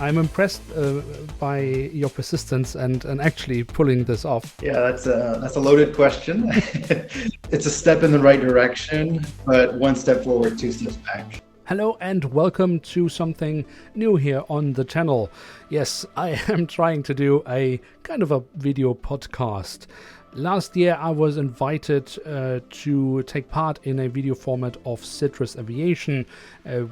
I'm impressed by your persistence and actually pulling this off. Yeah, that's a loaded question. It's a step in the right direction, but one step forward, two steps back. Hello and welcome to something new here on the channel. Yes, I am trying to do a kind of a video podcast. Last year I was invited to take part in a video format of Citrus Aviation.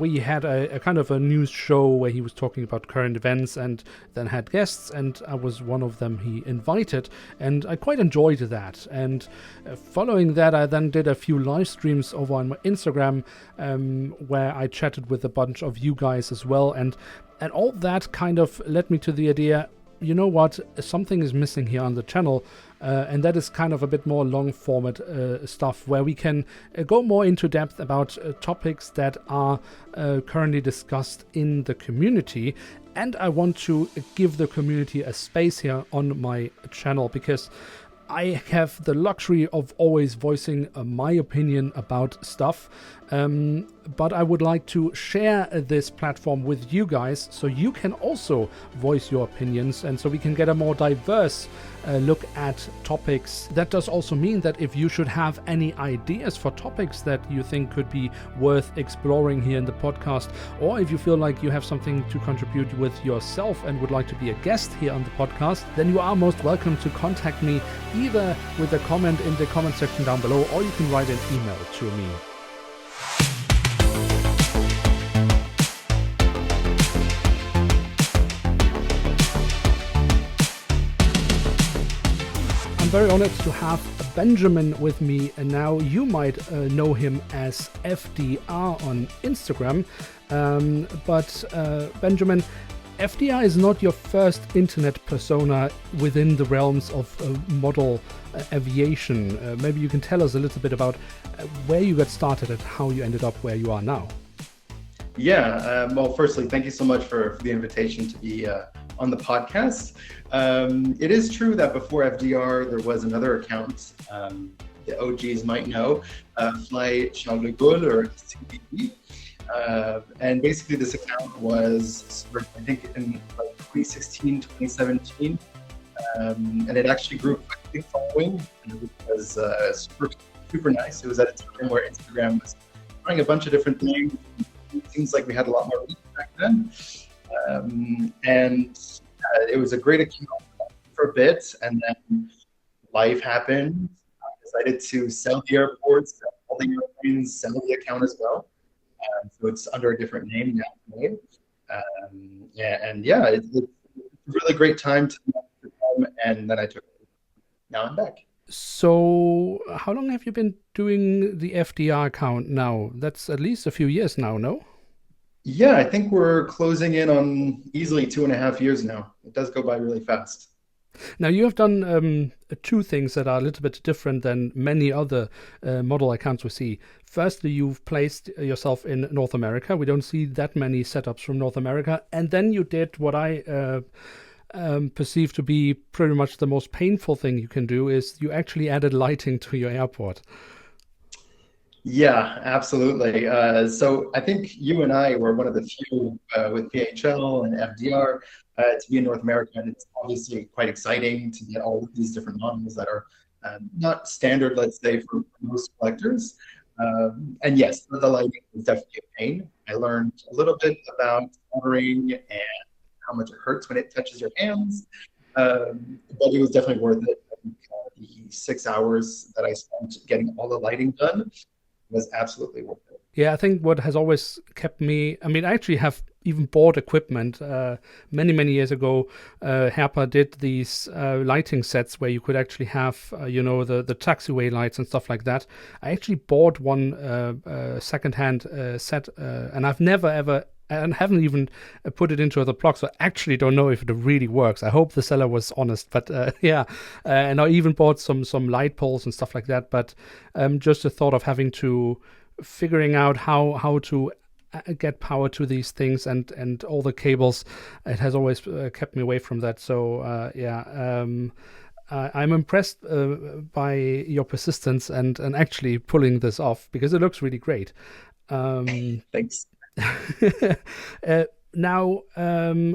We had a kind of a news show where he was talking about current events and then had guests, and I was one of them he invited, and I quite enjoyed that. And following that I then did a few live streams over on my Instagram where I chatted with a bunch of you guys as well, and all that kind of led me to the idea, you know what, something is missing here on the channel, and that is kind of a bit more long format stuff where we can go more into depth about topics that are currently discussed in the community. And I want to give the community a space here on my channel because I have the luxury of always voicing my opinion about stuff, but I would like to share this platform with you guys so you can also voice your opinions and so we can get a more diverse look at topics. That does also mean that if you should have any ideas for topics that you think could be worth exploring here in the podcast, or if you feel like you have something to contribute with yourself and would like to be a guest here on the podcast, then you are most welcome to contact me either with a comment in the comment section down below, or you can write an email to me. I'm very honored to have Benjamin with me, and now you might know him as FDR on Instagram, but Benjamin, FDR is not your first internet persona within the realms of model aviation. Maybe you can tell us a little bit about where you got started and how you ended up where you are now. Yeah, well, firstly, thank you so much for the invitation to be on the podcast. It is true that before FDR, there was another account the OGs might know, Fly Charles de Gaulle, or CDE. And basically this account was, I think, in like 2016, 2017, and it actually grew quite a big following, and it was super nice. It was at a time where Instagram was trying a bunch of different things. It seems like we had a lot more reach back then. And it was a great account for a bit, and then life happened. I decided to sell the airports, sell all the airplanes, sell the account as well. So it's under a different name now today. It's a really great time to come, and then I took it. Now I'm back. So how long have you been doing the FDR account now? That's at least a few years now, no? Yeah, I think we're closing in on easily 2.5 years now. It does go by really fast. Now, you have done two things that are a little bit different than many other model accounts we see. Firstly, you've placed yourself in North America. We don't see that many setups from North America. And then you did what I perceive to be pretty much the most painful thing you can do, is you actually added lighting to your airport. Yeah, absolutely. So I think you and I were one of the few with PHL and FDR to be in North America, and it's obviously quite exciting to get all of these different models that are not standard, let's say, for most collectors. And yes, the lighting was definitely a pain. I learned a little bit about soldering and how much it hurts when it touches your hands, but it was definitely worth it. I think, the 6 hours that I spent getting all the lighting done was absolutely worth it. Yeah, I think what has always kept me, I mean, I actually have even bought equipment many years ago. Herpa did these lighting sets where you could actually have, the taxiway lights and stuff like that. I actually bought one secondhand set, and I've never ever, and haven't even put it into other blocks, so I actually don't know if it really works. I hope the seller was honest, but and I even bought some light poles and stuff like that, but just the thought of having to figuring out how to get power to these things and all the cables, it has always kept me away from that. So I'm impressed by your persistence and actually pulling this off, because it looks really great. Thanks. Now,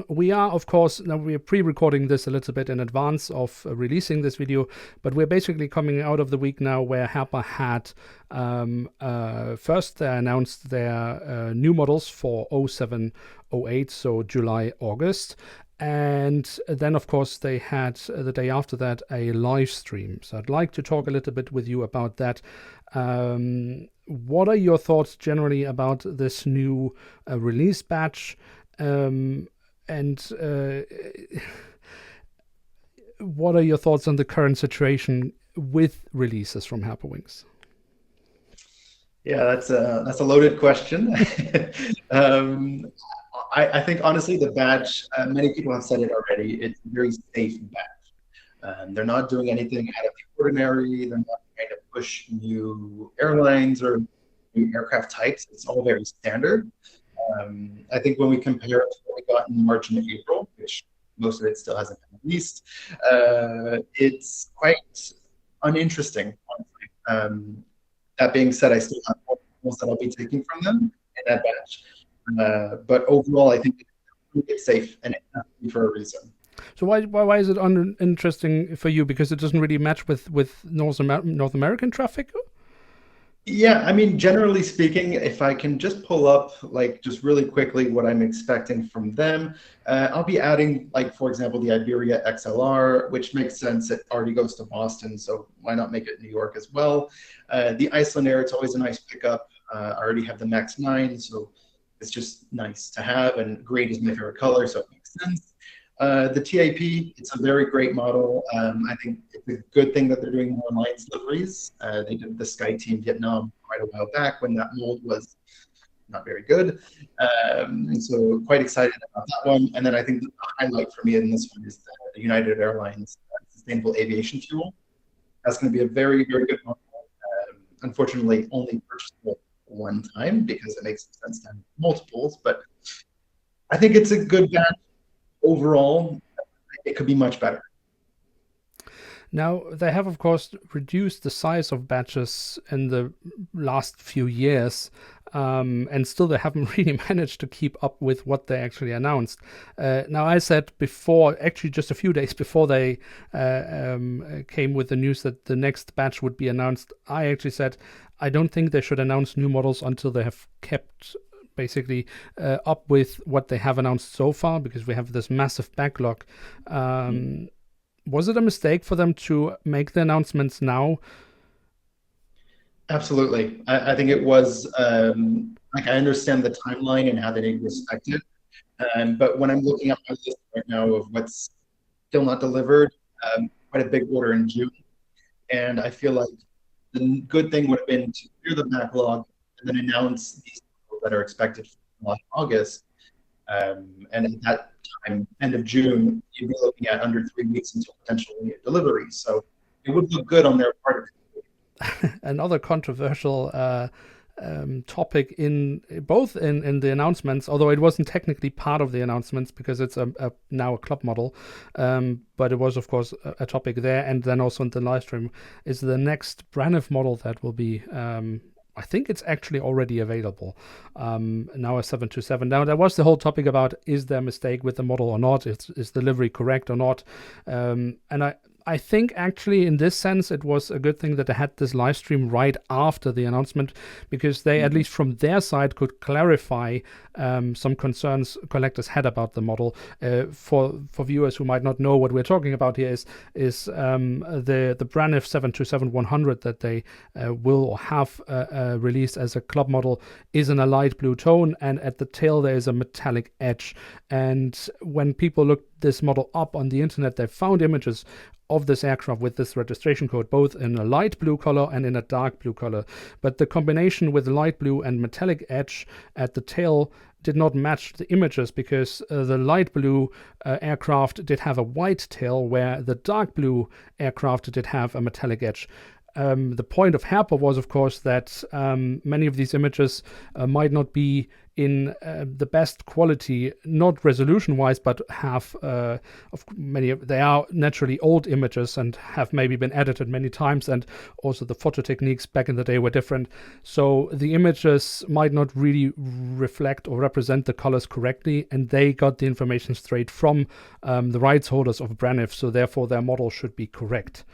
we are, of course, now we are pre-recording this a little bit in advance of releasing this video, but we're basically coming out of the week now where Herpa had first they announced their new models for 07, 08, so July, August. And then, of course, they had the day after that a live stream. So I'd like to talk a little bit with you about that. What are your thoughts generally about this new release batch? And what are your thoughts on the current situation with releases from Herpa Wings? Yeah, that's a loaded question. I think honestly, the batch, many people have said it already, it's a very safe batch. They're not doing anything out of the ordinary. They're not trying to push new airlines or new aircraft types. It's all very standard. I think when we compare it to what we got in March and April, which most of it still hasn't been released, it's quite uninteresting, honestly. That being said, I still have more models that I'll be taking from them in that batch. But overall, I think it's safe and it's happy for a reason. So why is it uninteresting for you? Because it doesn't really match with North American traffic? Yeah, I mean, generally speaking, if I can just pull up, like, just really quickly what I'm expecting from them, I'll be adding, like, for example, the Iberia XLR, which makes sense. It already goes to Boston, so why not make it New York as well? The Iceland Air, it's always a nice pickup. I already have the Max 9, so it's just nice to have, and green is my favorite color, so it makes sense. The TAP, it's a very great model. I think it's a good thing that they're doing more Alliance liveries. They did the Sky Team Vietnam quite a while back when that mold was not very good. And so quite excited about that one. And then I think the highlight for me in this one is the United Airlines Sustainable Aviation Fuel. That's going to be a very, very good model. Unfortunately, only purchasable one time because it makes sense to have multiples. But I think it's a good batch. Overall, it could be much better. Now, they have, of course, reduced the size of batches in the last few years, and still they haven't really managed to keep up with what they actually announced. Now, I said before, actually just a few days before they came with the news that the next batch would be announced, I actually said, I don't think they should announce new models until they have kept basically up with what they have announced so far, because we have this massive backlog. Was it a mistake for them to make the announcements now? Absolutely. I think it was, like, I understand the timeline and how they didn't respect it. But when I'm looking at my list right now of what's still not delivered, quite a big order in June. And I feel like the good thing would have been to clear the backlog and then announce these that are expected for August. And at that time, end of June, you'd be looking at under 3 weeks until potentially a delivery. So it would look good on their part. Another controversial topic in both in the announcements, although it wasn't technically part of the announcements because it's now a club model, but it was, of course, a topic there. And then also in the live stream is the next Braniff model that will be I think it's actually already available now, a 727. Now, there was the whole topic about, is there a mistake with the model or not? Is the livery correct or not? And I think actually in this sense it was a good thing that they had this live stream right after the announcement, because they, at least from their side, could clarify some concerns collectors had about the model. For viewers who might not know, what we're talking about here is the Braniff 727-100 that they will or have released as a club model is in a light blue tone, and at the tail there is a metallic edge. And when people looked this model up on the internet, they found images of this aircraft with this registration code, both in a light blue color and in a dark blue color. But the combination with light blue and metallic edge at the tail did not match the images, because the light blue aircraft did have a white tail, where the dark blue aircraft did have a metallic edge. The point of Herpa was, of course, that many of these images might not be in the best quality, not resolution wise, but have they are naturally old images and have maybe been edited many times, and also the photo techniques back in the day were different, so the images might not really reflect or represent the colors correctly, and they got the information straight from the rights holders of Braniff, so therefore their model should be correct.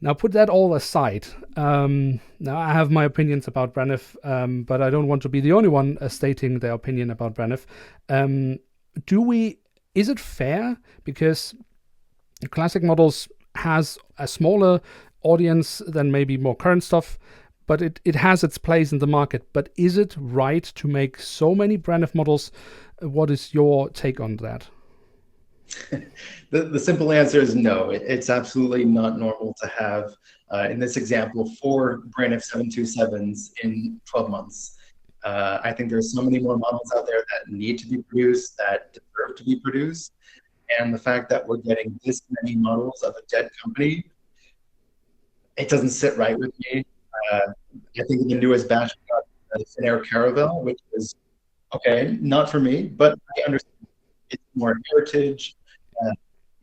Now, put that all aside. Now, I have my opinions about Braniff, but I don't want to be the only one stating their opinion about Braniff. Is it fair? Because classic models has a smaller audience than maybe more current stuff, but it has its place in the market. But is it right to make so many Braniff models? What is your take on that? The simple answer is no. It's absolutely not normal to have, in this example, 4 Braniff 727s in 12 months. I think there's so many more models out there that need to be produced, that deserve to be produced. And the fact that we're getting this many models of a dead company, it doesn't sit right with me. I think the newest batch got the Finnair Caravelle, which is, okay, not for me, but I understand it's more heritage.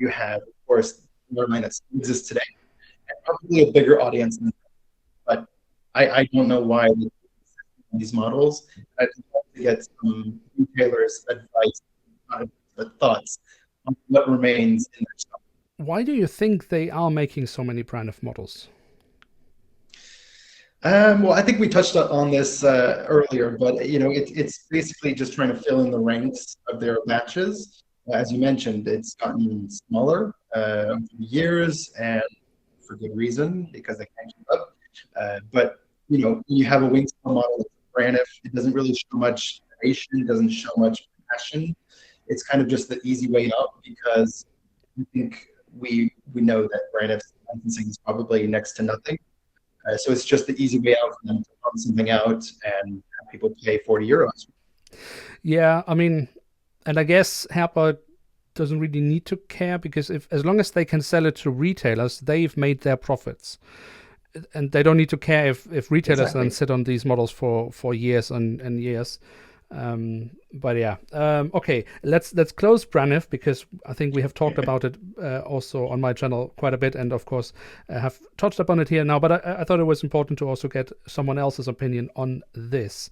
You have, of course, more line that exists today, and probably a bigger audience. But I don't know why these models. I'd love to get some retailers' advice, thoughts on what remains in their stock. Why do you think they are making so many Braniff models? Well, I think we touched on this earlier, but it's basically just trying to fill in the ranks of their batches. As you mentioned, it's gotten smaller over the years, and for good reason, because they can't keep up. But when you have a wingspan model like Braniff, it doesn't really show much innovation, doesn't show much passion. It's kind of just the easy way up, because I think we know that Braniff's licensing is probably next to nothing. So it's just the easy way out for them to pump something out and have people pay €40. Yeah, I mean, and I guess Herpa doesn't really need to care, because as long as they can sell it to retailers, they've made their profits. And they don't need to care if retailers then sit on these models for years and years. But yeah, okay, let's close Braniff, because I think we have talked about it also on my channel quite a bit, and of course have touched upon it here now, but I thought it was important to also get someone else's opinion on this.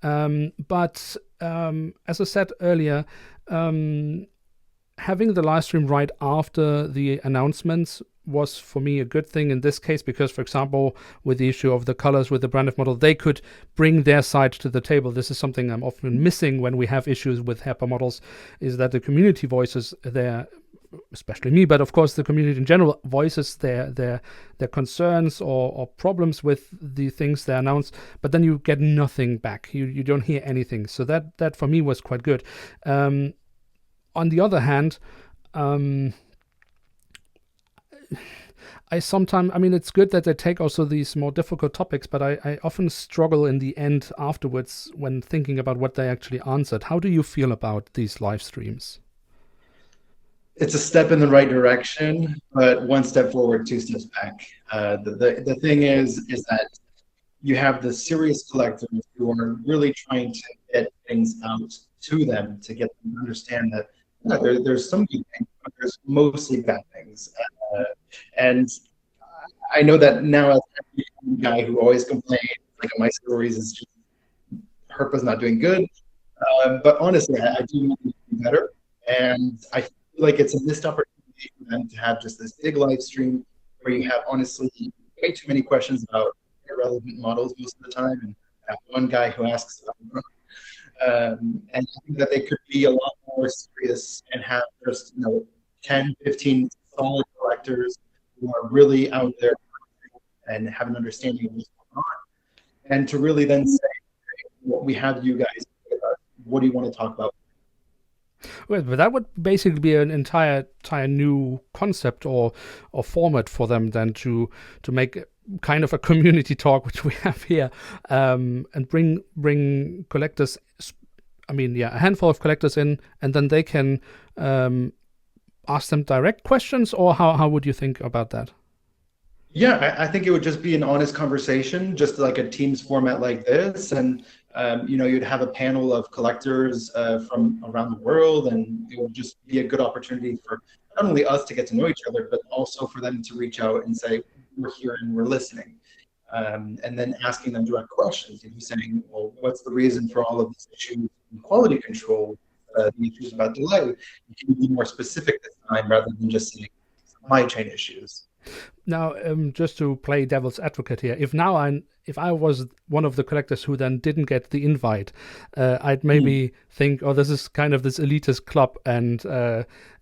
But as I said earlier, having the live stream right after the announcements was for me a good thing in this case, because, for example, with the issue of the colors with the Braniff model, they could bring their side to the table. This is something I'm often missing when we have issues with Herpa models, is that the community voices their, especially me, but of course the community in general, voices their concerns or problems with the things they announce, but then you get nothing back. You don't hear anything. So that for me was quite good. On the other hand, it's good that they take also these more difficult topics, but I often struggle in the end afterwards when thinking about what they actually answered. How do you feel about these live streams? It's a step in the right direction, but one step forward, 2 steps back. The thing is that you have the serious collectors who are really trying to get things out to them, to get them to understand that there's some good things, but there's mostly bad things. And I know that now, as a guy who always complains, like my stories is just Herpa's not doing good. But honestly, I do want to do better. And I feel like it's a missed opportunity for them to have just this big live stream where you have, honestly, way too many questions about irrelevant models most of the time. And have one guy who asks about them. And I think that they could be a lot more serious and have just 10, 15 solid collectors who are really out there and have an understanding of what's going on, and to really then say, we have you guys, what do you want to talk about? Well, but that would basically be an entire new concept or format for them then to make kind of a community talk, which we have here, and bring collectors, a handful of collectors in, and then they can ask them direct questions, or how would you think about that? Yeah, I think it would just be an honest conversation, just like a Teams format like this. And, you'd have a panel of collectors from around the world, and it would just be a good opportunity for not only us to get to know each other, but also for them to reach out and say, we're here and we're listening. And then asking them direct questions, saying, well, what's the reason for all of these issues in quality control, the issues about delay? Can you be more specific this time rather than just saying supply chain issues? Now, just to play devil's advocate here, if I was one of the collectors who then didn't get the invite, I'd maybe think, oh, this is kind of this elitist club, and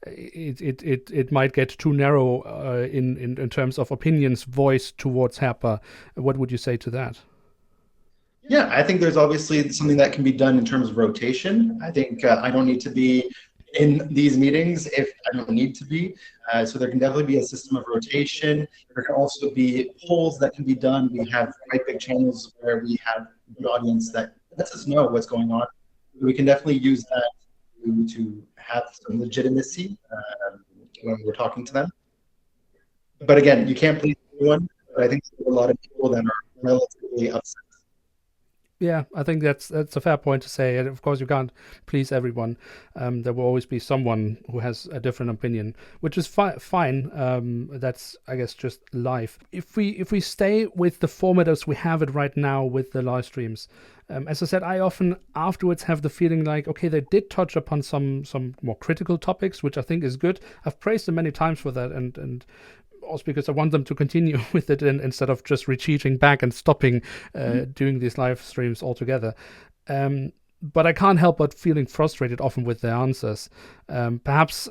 it might get too narrow in terms of opinions voiced towards Herpa. What would you say to that? Yeah, I think there's obviously something that can be done in terms of rotation. I think I don't need to be in these meetings if I don't need to be. So there can definitely be a system of rotation. There can also be polls that can be done. We have quite big channels where we have an audience that lets us know what's going on. We can definitely use that to have some legitimacy when we're talking to them. But again, you can't please everyone. But I think there are a lot of people that are relatively upset. Yeah, I think that's a fair point to say. And of course, you can't please everyone. There will always be someone who has a different opinion, which is fine. That's, I guess, just life. If we stay with the format as we have it right now with the live streams, as I said, I often afterwards have the feeling like, okay, they did touch upon some more critical topics, which I think is good. I've praised them many times for that, and also because I want them to continue with it instead of just retreating back and stopping doing these live streams altogether. But I can't help but feeling frustrated often with their answers. Perhaps,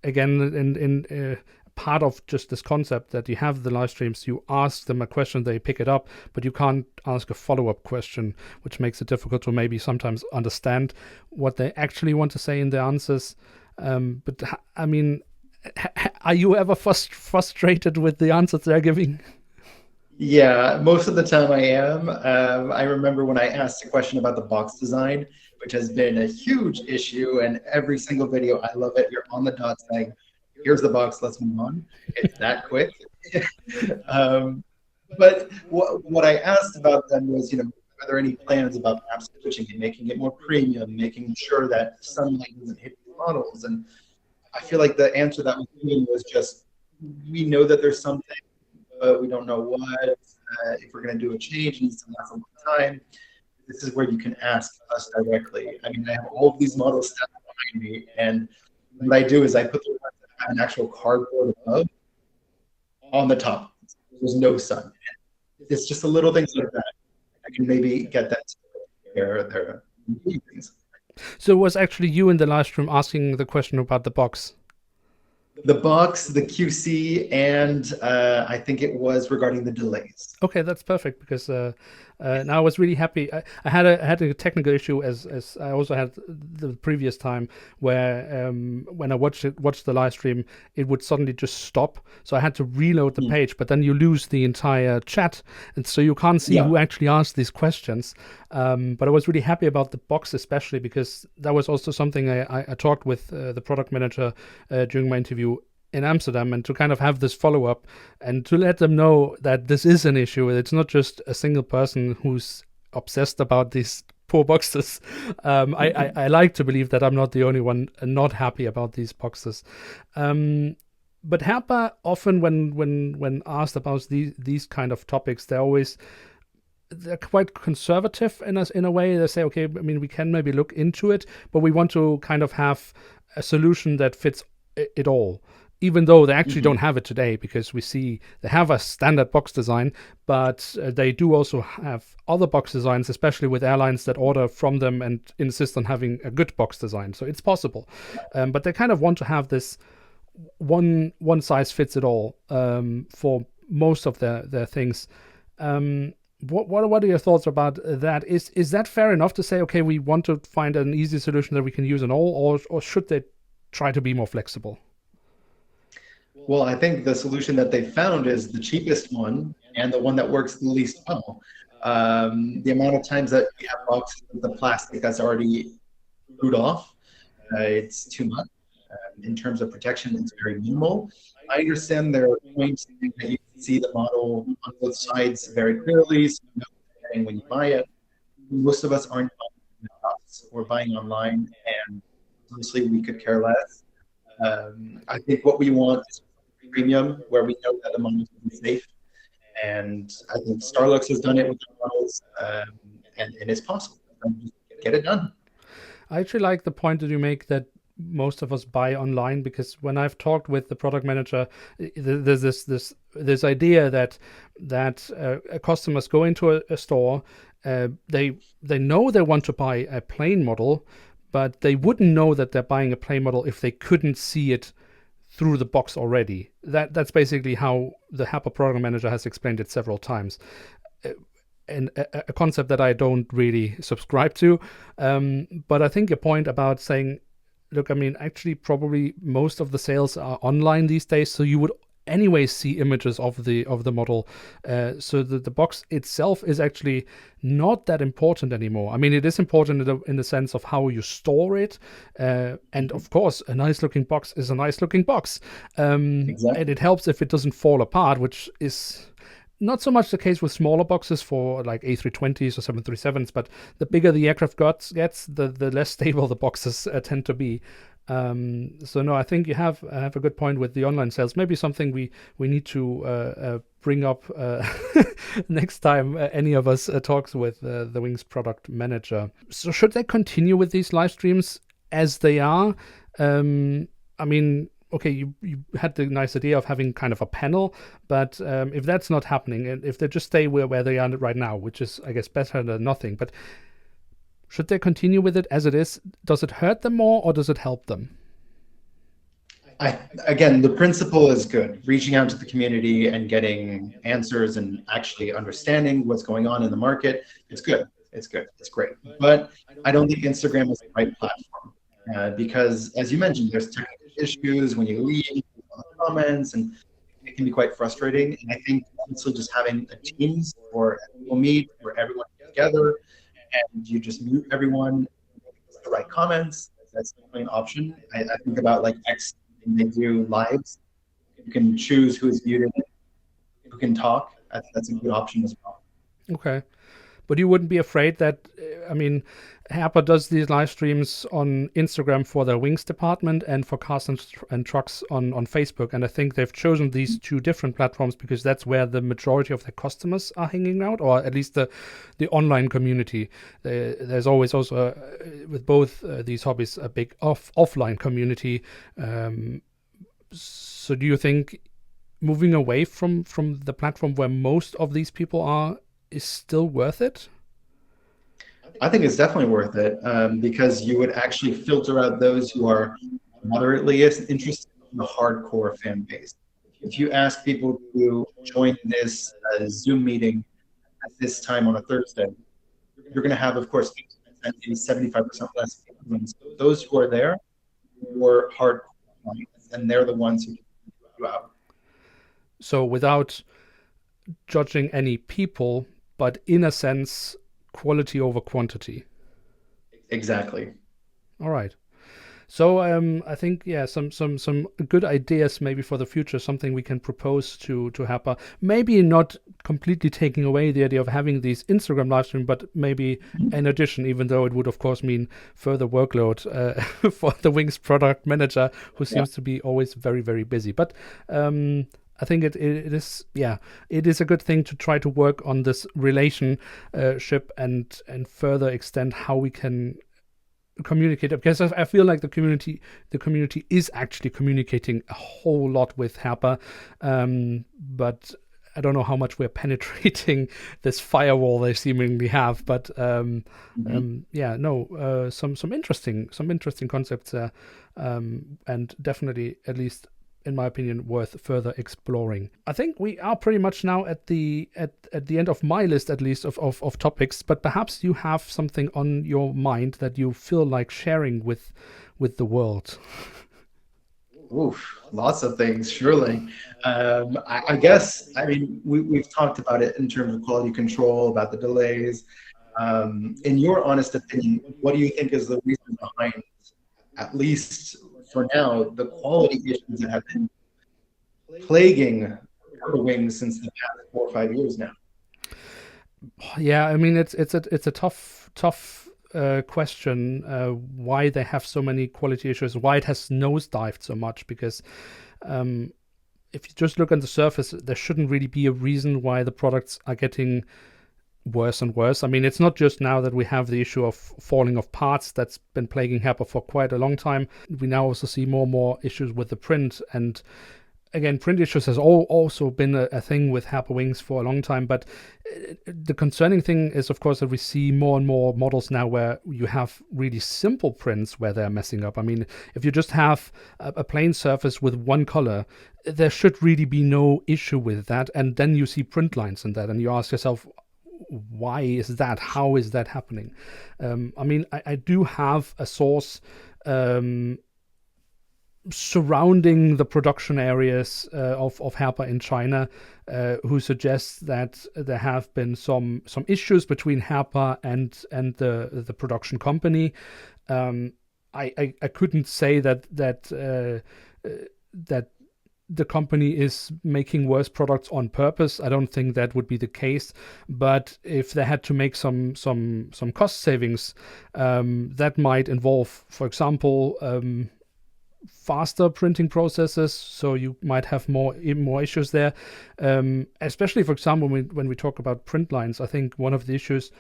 again, in part of just this concept that you have the live streams, you ask them a question, they pick it up, but you can't ask a follow-up question, which makes it difficult to maybe sometimes understand what they actually want to say in their answers. But I mean, are you ever frustrated with the answers they're giving? Yeah, most of the time I am. I remember when I asked a question about the box design, which has been a huge issue, and every single video, I love it. You're on the dot saying, here's the box, let's move on. It's that quick. But what I asked about them was, are there any plans about perhaps switching and making it more premium, making sure that sunlight doesn't hit the models? And I feel like the answer that was given was just, we know that there's something, but we don't know what. If we're going to do a change, it needs to last a long time. This is where you can ask us directly. I mean, I have all of these models set behind me, and what I do is I put the ones that have an actual cardboard above on the top. There's no sun. It's just a little things like that. I can maybe get that to their things. So it was actually you in the live stream asking the question about the box? The box, the QC, and I think it was regarding the delays. Okay, that's perfect, because now I was really happy. I had a technical issue as I also had the previous time, where when I watched the live stream, it would suddenly just stop. So I had to reload the page, but then you lose the entire chat, and so you can't see who actually asked these questions. But I was really happy about the box, especially because that was also something I talked with the product manager during my interview in Amsterdam, and to kind of have this follow-up and to let them know that this is an issue. It's not just a single person who's obsessed about these poor boxes. I like to believe that I'm not the only one not happy about these boxes. But Herpa often, when asked about these kind of topics, they're quite conservative in a way. They say, okay, I mean, we can maybe look into it, but we want to kind of have a solution that fits it all, even though they actually don't have it today, because we see they have a standard box design, but they do also have other box designs, especially with airlines that order from them and insist on having a good box design. So it's possible, but they kind of want to have this one size fits it all for most of their things. What are your thoughts about that? Is that fair enough to say, okay, we want to find an easy solution that we can use on all, or should they try to be more flexible? Well, I think the solution that they found is the cheapest one and the one that works the least well. The amount of times that we have boxes with the plastic that's already glued off, it's too much. in terms of protection, it's very minimal. I understand there are points that you can see the model on both sides very clearly, so you know what you're getting when you buy it. Most of us aren't buying in the shops or buying online, and honestly, we could care less. I think what we want is premium, where we know that the model will be safe. And I think Starlux has done it with their models, and it's possible. Just get it done. I actually like the point that you make that most of us buy online, because when I've talked with the product manager, there's this idea that customers go into a store, they know they want to buy a plain model, but they wouldn't know that they're buying a plain model if they couldn't see it through the box already. That's basically how the Herpa product manager has explained it several times. And a concept that I don't really subscribe to. But I think your point about saying, look, I mean, actually, probably most of the sales are online these days, so you would anyway see images of the model. So the box itself is actually not that important anymore. I mean, it is important in the sense of how you store it. And of course, a nice looking box is a nice looking box. Exactly. And it helps if it doesn't fall apart, which is not so much the case with smaller boxes for like A320s or 737s, but the bigger the aircraft gets, the less stable the boxes tend to be. So no, I think you have a good point with the online sales. Maybe something we need to bring up next time any of us talks with the Wings product manager. So should they continue with these live streams as they are? I mean, okay, you had the nice idea of having kind of a panel, but if that's not happening, and if they just stay where they are right now, which is, I guess, better than nothing, but should they continue with it as it is? Does it hurt them more or does it help them? Again, the principle is good. Reaching out to the community and getting answers and actually understanding what's going on in the market, it's good. It's good. It's great. But I don't think Instagram is the right platform because, as you mentioned, there's technical issues when you leave comments, and it can be quite frustrating. And I think also just having a Teams or a Google Meet where everyone is together and you just mute everyone, the right comments, that's definitely an option. I think about like X, when they do lives, you can choose who is muted, who can talk. I think that's a good option as well. Okay. But you wouldn't be afraid that, I mean, Herpa does these live streams on Instagram for their Wings department and for Cars and Trucks on Facebook. And I think they've chosen these two different platforms because that's where the majority of their customers are hanging out, or at least the online community. There's always also, with both these hobbies, a big offline community. So do you think moving away from the platform where most of these people are is still worth it? I think it's definitely worth it because you would actually filter out those who are moderately interested in the hardcore fan base. If you ask people to join this Zoom meeting at this time on a Thursday, you're going to have, of course, 50%, maybe 75% less people. Those who are there were hardcore, and they're the ones who can you out. So without judging any people, but in a sense, quality over quantity. Exactly. All right. So I think, yeah, some good ideas maybe for the future, something we can propose to Herpa. Maybe not completely taking away the idea of having these Instagram live stream, but maybe in addition, even though it would, of course, mean further workload for the Wings product manager, who seems to be always very, very busy. But I think it is a good thing to try to work on this relationship and further extend how we can communicate, because I feel like the community is actually communicating a whole lot with Herpa, but I don't know how much we're penetrating this firewall they seemingly have. But some interesting concepts and definitely, at least in my opinion, worth further exploring. I think we are pretty much now at the end of my list, at least, of topics, but perhaps you have something on your mind that you feel like sharing with the world. Oof, lots of things, surely. I guess, I mean, we've talked about it in terms of quality control, about the delays. In your honest opinion, what do you think is the reason behind, at least for now, the quality issues that have been plaguing Herpa wings since the past 4 or 5 years now. Yeah, I mean it's a tough question why they have so many quality issues, why it has nosedived so much. Because if you just look on the surface, there shouldn't really be a reason why the products are getting worse and worse. I mean, it's not just now that we have the issue of falling of parts that's been plaguing Herpa for quite a long time. We now also see more and more issues with the print. And again, print issues has also been a thing with Herpa wings for a long time. But the concerning thing is, of course, that we see more and more models now where you have really simple prints where they're messing up. I mean, if you just have a plain surface with one color, there should really be no issue with that. And then you see print lines in that, and you ask yourself, why is that? How is that happening? I mean, I do have a source surrounding the production areas of Herpa in China, who suggests that there have been some issues between Herpa and the production company. I couldn't say that the company is making worse products on purpose. I don't think that would be the case. But if they had to make some cost savings, that might involve, for example, faster printing processes, so you might have even more issues there. Especially, for example, when we talk about print lines, I think one of the issues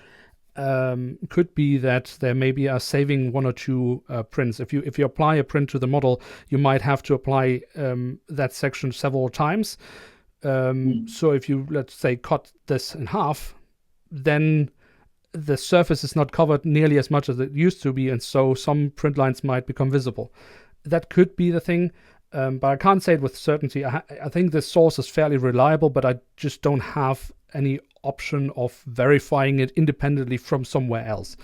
could be that there maybe are saving one or two prints. If you apply a print to the model, you might have to apply that section several times. So if you, let's say, cut this in half, then the surface is not covered nearly as much as it used to be, and so some print lines might become visible. That could be the thing, but I can't say it with certainty. I think the source is fairly reliable, but I just don't have any option of verifying it independently from somewhere else.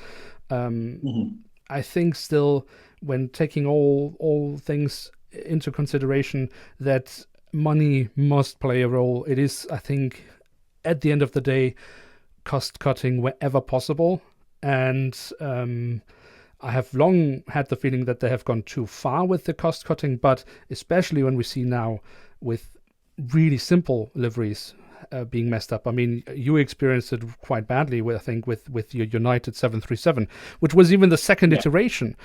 I think still, when taking all things into consideration, that money must play a role. It is, I think, at the end of the day, cost cutting wherever possible. And I have long had the feeling that they have gone too far with the cost cutting, but especially when we see now with really simple liveries being messed up. I mean, you experienced it quite badly, I think, with your United 737, which was even the second iteration.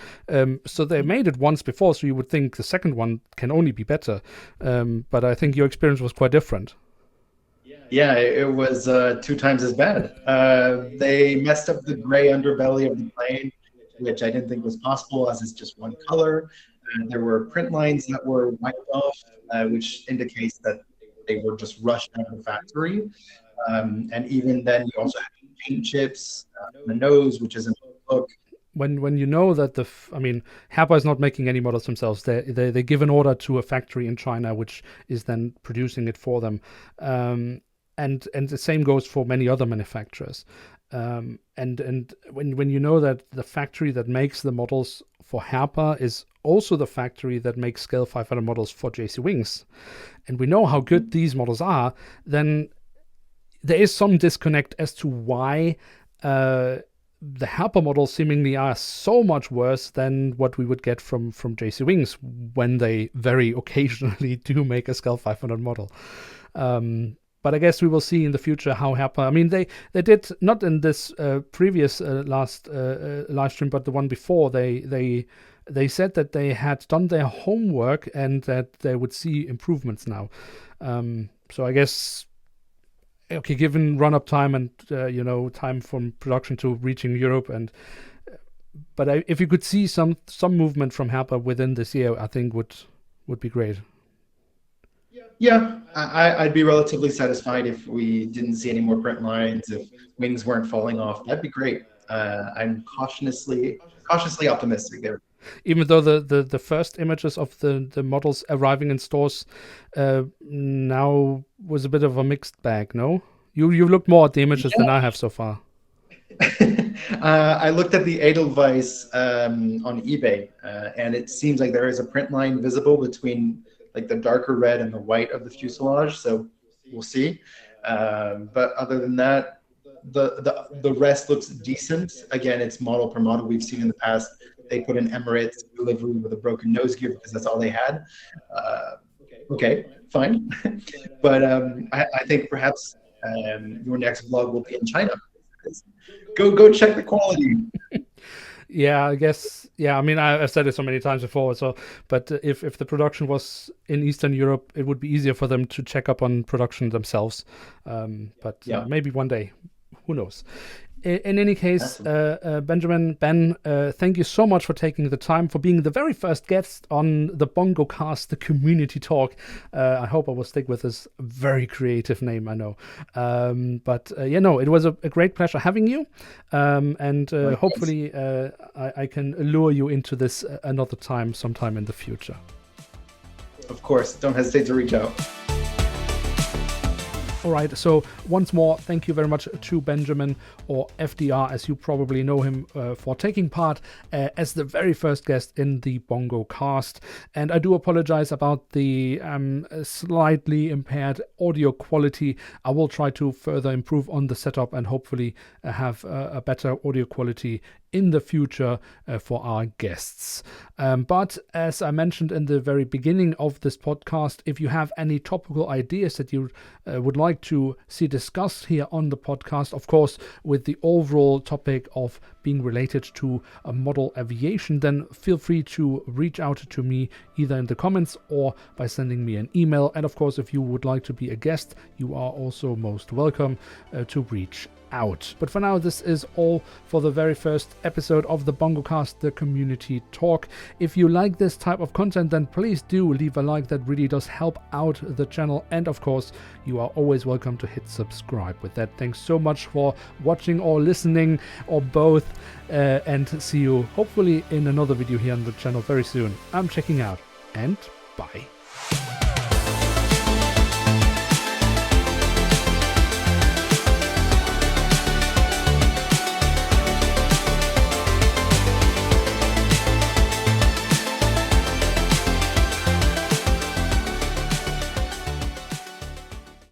So they made it once before, so you would think the second one can only be better. But I think your experience was quite different. Yeah, it was 2 times as bad. They messed up the gray underbelly of the plane, which I didn't think was possible, as it's just one color. There were print lines that were wiped off, which indicates that they were just rushed out of the factory. And even then, you also have paint chips on the nose, which isn't a look. When you know that Herpa is not making any models themselves. They give an order to a factory in China, which is then producing it for them. And the same goes for many other manufacturers. And when you know that the factory that makes the models for Herpa is also the factory that makes Scale 500 models for JC Wings, and we know how good these models are, then there is some disconnect as to why the Herpa models seemingly are so much worse than what we would get from JC Wings when they very occasionally do make a Scale 500 model. But I guess we will see in the future how Herpa. I mean, they did not in this previous last live stream, but the one before. They said that they had done their homework and that they would see improvements now. So I guess, okay, given run-up time and time from production to reaching Europe, but if you could see some movement from Herpa within this year, I think would be great. Yeah, I'd be relatively satisfied if we didn't see any more print lines, if wings weren't falling off. That'd be great. I'm cautiously optimistic there. Even though the first images of the models arriving in stores now was a bit of a mixed bag, no? You looked more at the images than I have so far. I looked at the Edelweiss on eBay, and it seems like there is a print line visible between like the darker red and the white of the fuselage. So we'll see. But other than that, the rest looks decent. Again, it's model per model. We've seen in the past they put in Emirates delivery with a broken nose gear because that's all they had. Okay, fine. But I think perhaps your next vlog will be in China. Go check the quality. Yeah, I guess. Yeah, I mean, I've said it so many times before. So, but if the production was in Eastern Europe, it would be easier for them to check up on production themselves. But maybe one day, who knows? In any case, Ben, thank you so much for taking the time, for being the very first guest on the Bongocast, the community talk. I hope I will stick with this very creative name, I know. It was a great pleasure having you. Hopefully I can lure you into this another time, sometime in the future. Of course, don't hesitate to reach out. All right, so once more, thank you very much to Benjamin, or FDR, as you probably know him, for taking part as the very first guest in the Bongocast. And I do apologize about the slightly impaired audio quality. I will try to further improve on the setup and hopefully have a better audio quality in the future for our guests. But as I mentioned in the very beginning of this podcast, if you have any topical ideas that you would like to see discussed here on the podcast, of course, with the overall topic of being related to a model aviation, then feel free to reach out to me either in the comments or by sending me an email. And of course, if you would like to be a guest, you are also most welcome to reach out. But for now, this is all for the very first episode of the Bongocast, the community talk. If you like this type of content, then please do leave a like. That really does help out the channel. And of course, you are always welcome to hit subscribe. With that, thanks so much for watching or listening or both, and see you hopefully in another video here on the channel very soon. I'm checking out, and bye.